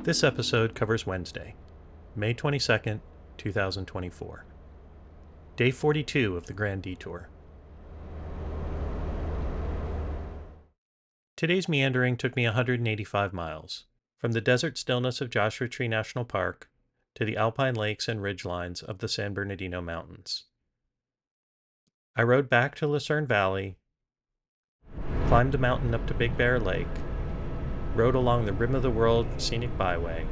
This episode covers Wednesday, May 22nd, 2024. Day 42 of the Grand Detour. Today's meandering took me 185 miles, from the desert stillness of Joshua Tree National Park to the alpine lakes and ridgelines of the San Bernardino Mountains. I rode back to Lucerne Valley, climbed the mountain up to Big Bear Lake, rode along the rim of the World Scenic Byway,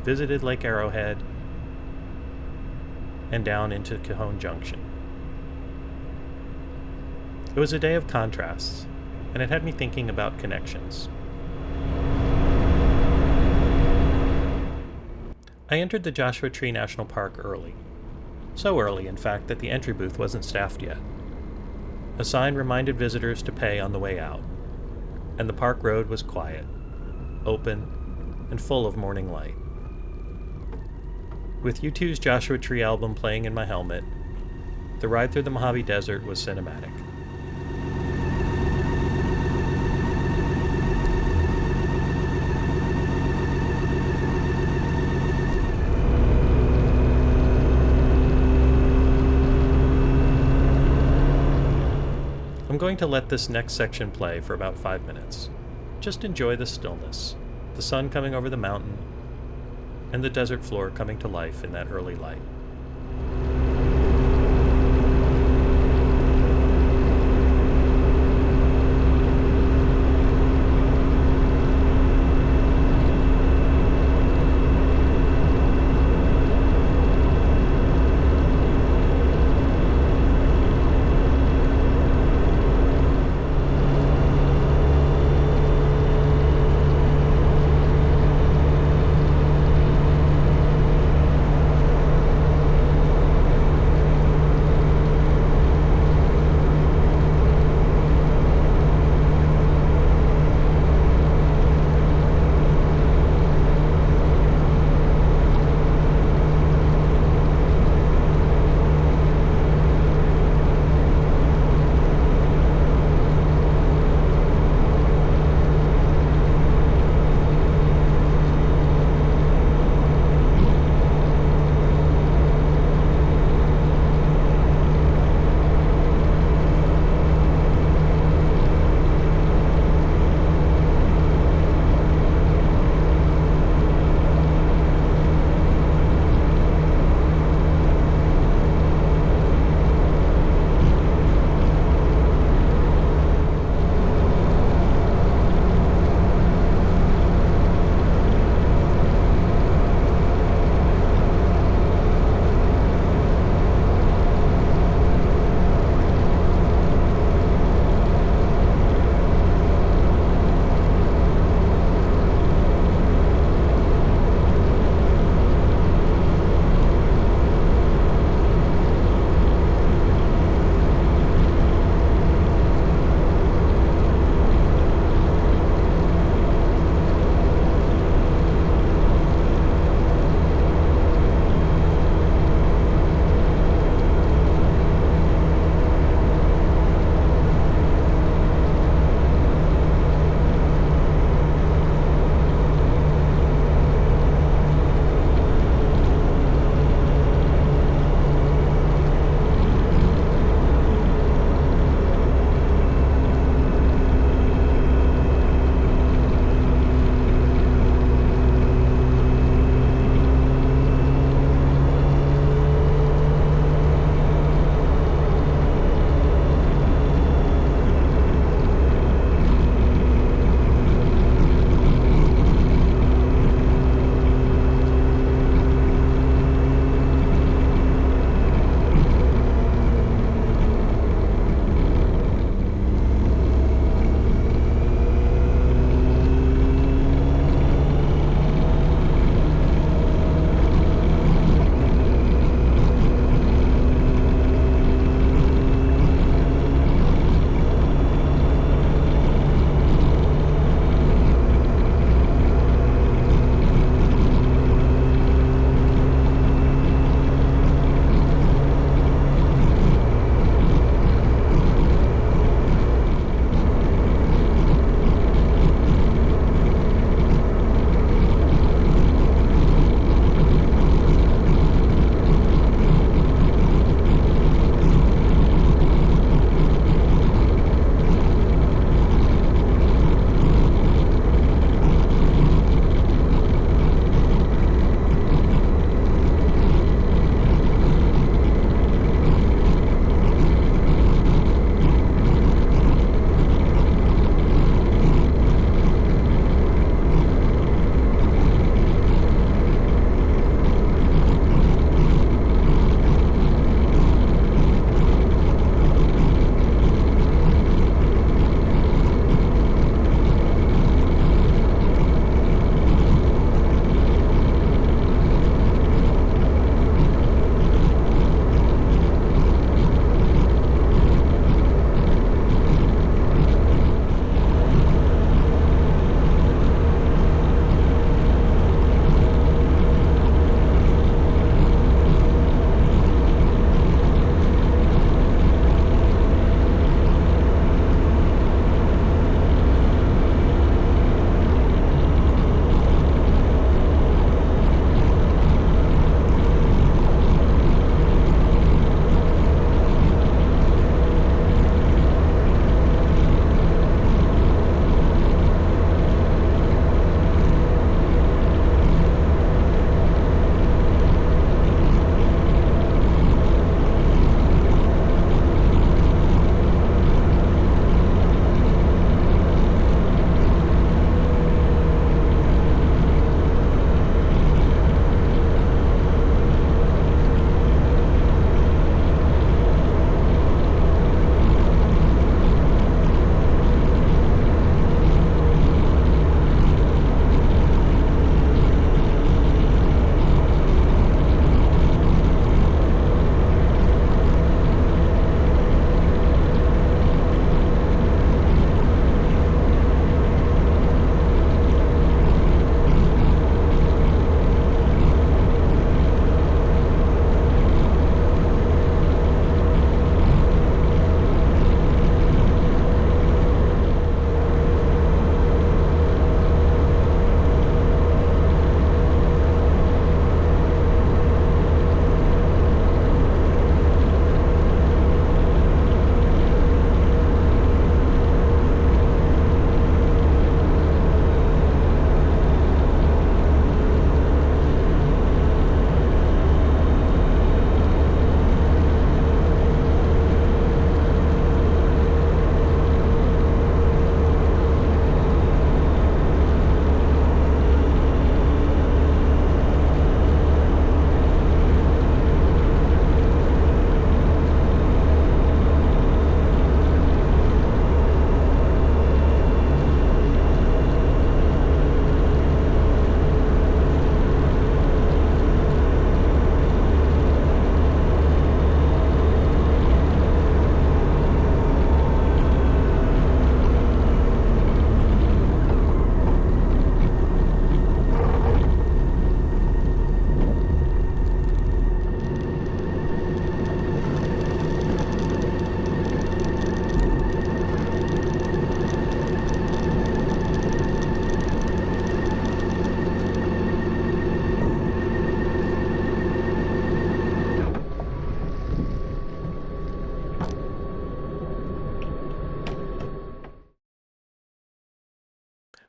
visited Lake Arrowhead, and down into Cajon Junction. It was a day of contrasts, and it had me thinking about connections. I entered the Joshua Tree National Park early. So early, in fact, that the entry booth wasn't staffed yet. A sign reminded visitors to pay on the way out, and the park road was quiet, open, and full of morning light. With U2's Joshua Tree album playing in my helmet, the ride through the Mojave Desert was cinematic. I'm going to let this next section play for about 5 minutes. Just enjoy the stillness, the sun coming over the mountain, and the desert floor coming to life in that early light.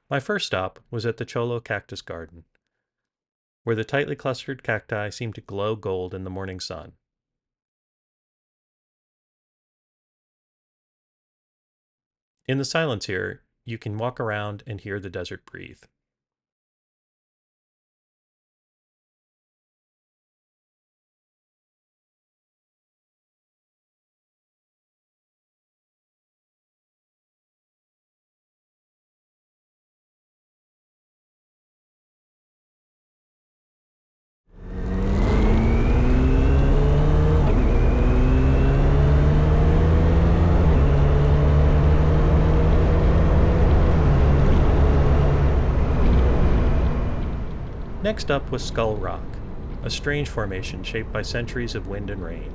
My first stop was at the Cholla Cactus Garden, where the tightly clustered cacti seemed to glow gold in the morning sun. In the silence here, you can walk around and hear the desert breathe. Next up was Skull Rock, a strange formation shaped by centuries of wind and rain.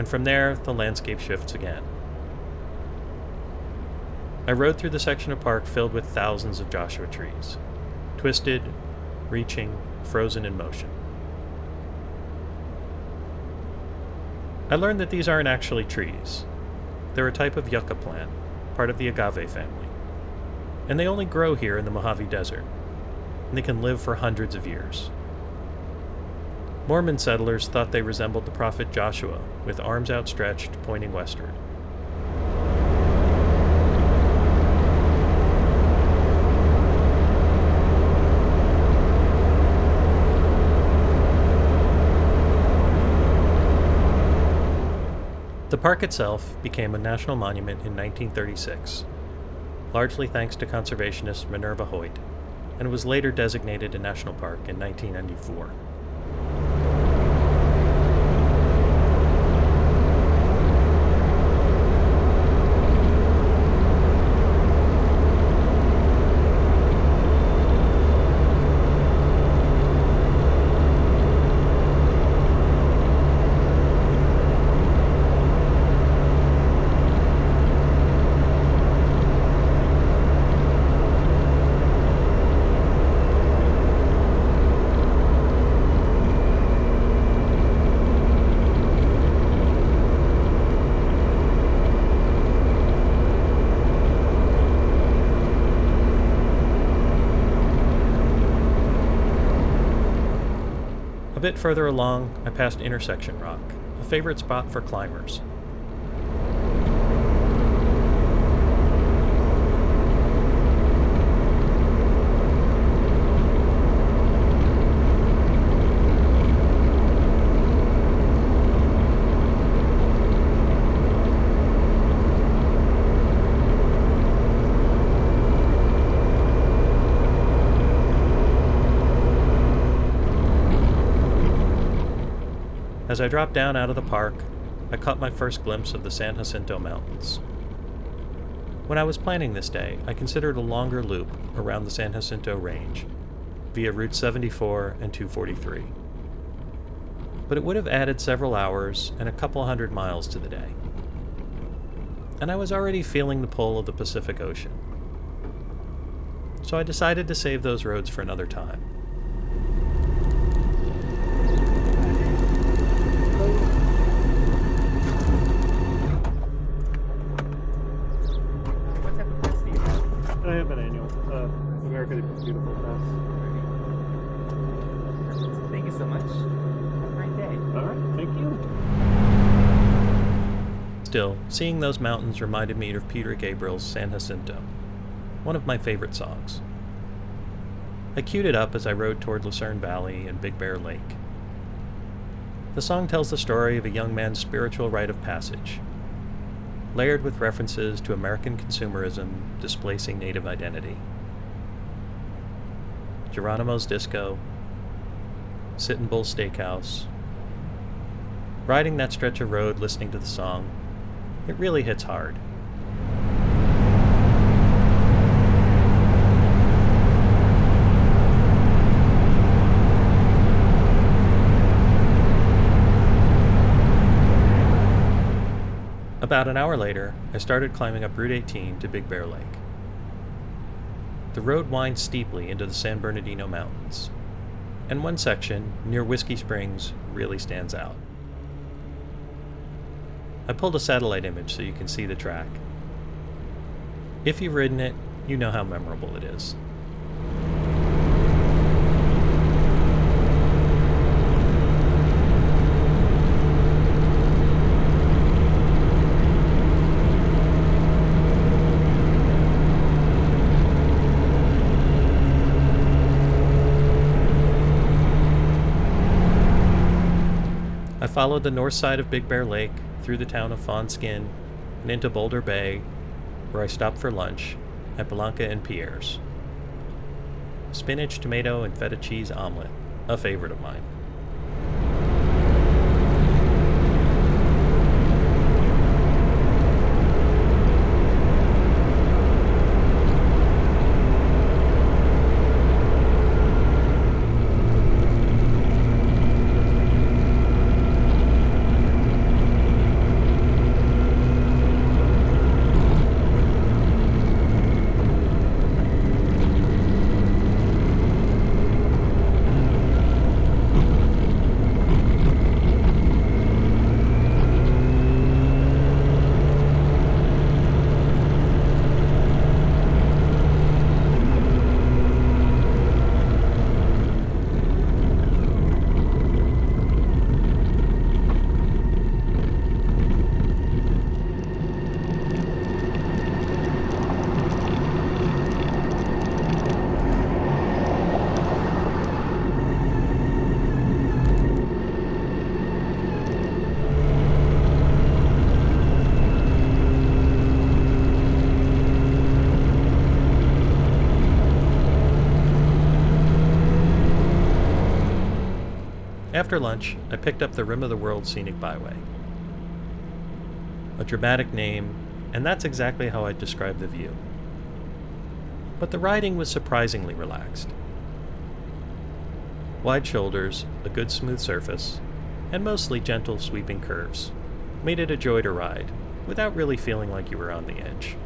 From there, the landscape shifts again. I rode through the section of park filled with thousands of Joshua trees, twisted, reaching, frozen in motion. I learned that these aren't actually trees. They're a type of yucca plant, part of the agave family, and they only grow here in the Mojave Desert, and they can live for hundreds of years. Mormon settlers thought they resembled the prophet Joshua, with arms outstretched, pointing westward. The park itself became a national monument in 1936, largely thanks to conservationist Minerva Hoyt, and was later designated a national park in 1994. A bit further along, I passed Intersection Rock, a favorite spot for climbers. As I dropped down out of the park, I caught my first glimpse of the San Jacinto Mountains. When I was planning this day, I considered a longer loop around the San Jacinto Range, via Route 74 and 243. But it would have added several hours and a couple hundred miles to the day. And I was already feeling the pull of the Pacific Ocean. So I decided to save those roads for another time. I have an annual. America the Beautiful Pass. Thank you so much. Have a great day. All right, thank you. Still, seeing those mountains reminded me of Peter Gabriel's San Jacinto, one of my favorite songs. I queued it up as I rode toward Lucerne Valley and Big Bear Lake. The song tells the story of a young man's spiritual rite of passage, layered with references to American consumerism displacing native identity. Geronimo's Disco, Sittin' Bull Steakhouse. Riding that stretch of road listening to the song, it really hits hard. About an hour later, I started climbing up Route 18 to Big Bear Lake. The road winds steeply into the San Bernardino Mountains, and one section, near Whiskey Springs, really stands out. I pulled a satellite image so you can see the track. If you've ridden it, you know how memorable it is. I followed the north side of Big Bear Lake through the town of Fawn Skin and into Boulder Bay, where I stopped for lunch at Blanca and Pierre's. Spinach, tomato, and feta cheese omelet, a favorite of mine. After lunch, I picked up the rim of the World Scenic Byway. A dramatic name, and that's exactly how I'd describe the view. But the riding was surprisingly relaxed. Wide shoulders, a good smooth surface, and mostly gentle sweeping curves made it a joy to ride, without really feeling like you were on the edge.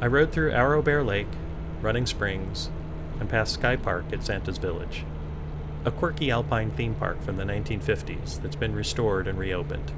I rode through Arrow Bear Lake, Running Springs, and past Sky Park at Santa's Village, a quirky alpine theme park from the 1950s that's been restored and reopened.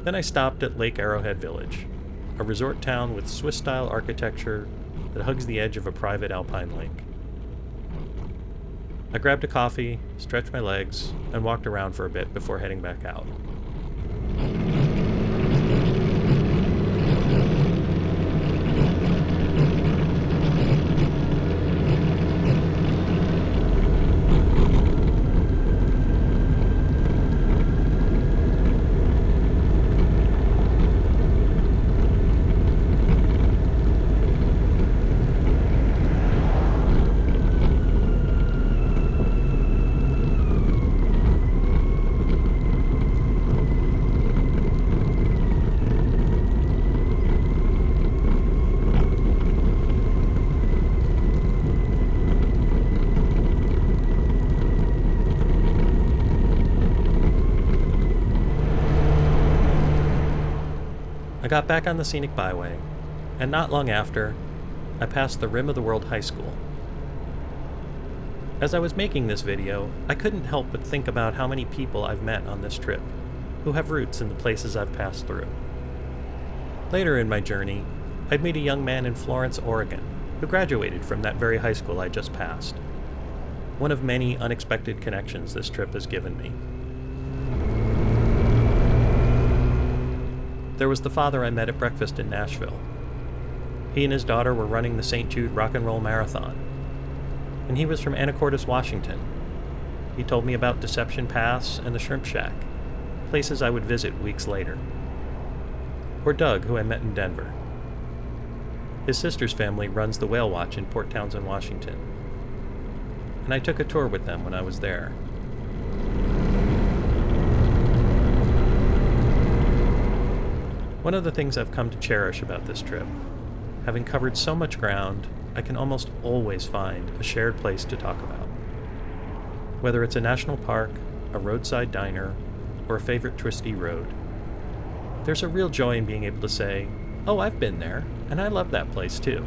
Then I stopped at Lake Arrowhead Village, a resort town with Swiss-style architecture that hugs the edge of a private alpine lake. I grabbed a coffee, stretched my legs, and walked around for a bit before heading back out. got back on the Scenic Byway, and not long after, I passed the Rim of the World High School. As I was making this video, I couldn't help but think about how many people I've met on this trip, who have roots in the places I've passed through. Later in my journey, I'd meet a young man in Florence, Oregon, who graduated from that very high school I just passed. One of many unexpected connections this trip has given me. There was the father I met at breakfast in Nashville. He and his daughter were running the St. Jude Rock and Roll Marathon, and he was from Anacortes, Washington. He told me about Deception Pass and the Shrimp Shack, places I would visit weeks later. Or Doug, who I met in Denver. His sister's family runs the Whale Watch in Port Townsend, Washington, and I took a tour with them when I was there. One of the things I've come to cherish about this trip, having covered so much ground, I can almost always find a shared place to talk about. Whether it's a national park, a roadside diner, or a favorite twisty road. There's a real joy in being able to say, "Oh, I've been there, and I love that place too."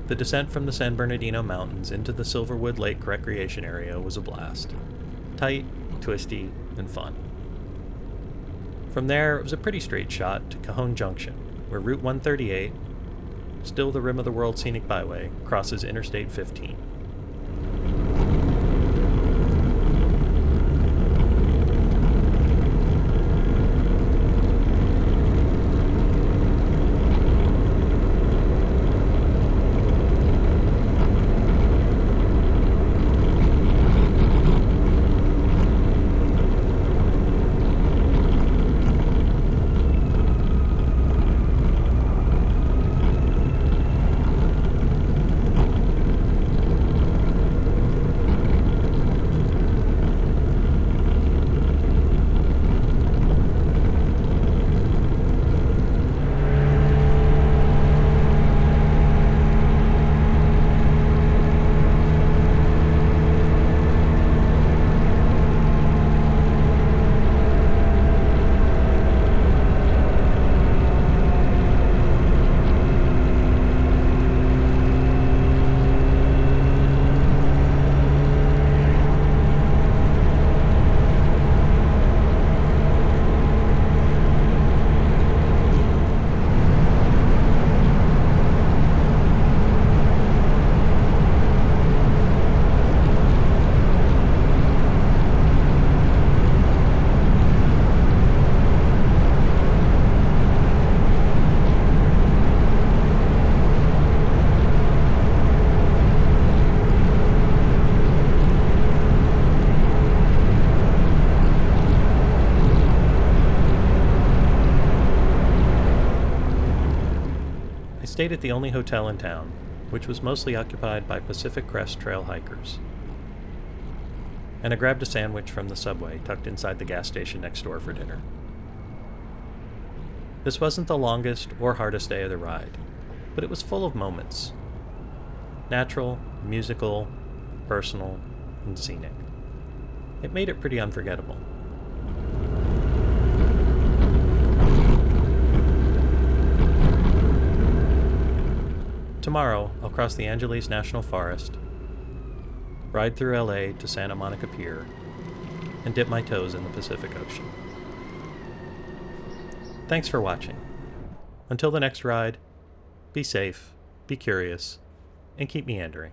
The descent from the San Bernardino Mountains into the Silverwood Lake recreation area was a blast. Tight, twisty, and fun. From there, it was a pretty straight shot to Cajon Junction, where Route 138, still the rim of the World Scenic Byway, crosses Interstate 15. Stayed at the only hotel in town, which was mostly occupied by Pacific Crest Trail hikers. And I grabbed a sandwich from the subway tucked inside the gas station next door for dinner. This wasn't the longest or hardest day of the ride, but it was full of moments. Natural, musical, personal, and scenic. It made it pretty unforgettable. Tomorrow, I'll cross the Angeles National Forest, ride through LA to Santa Monica Pier, and dip my toes in the Pacific Ocean. Thanks for watching. Until the next ride, be safe, be curious, and keep meandering.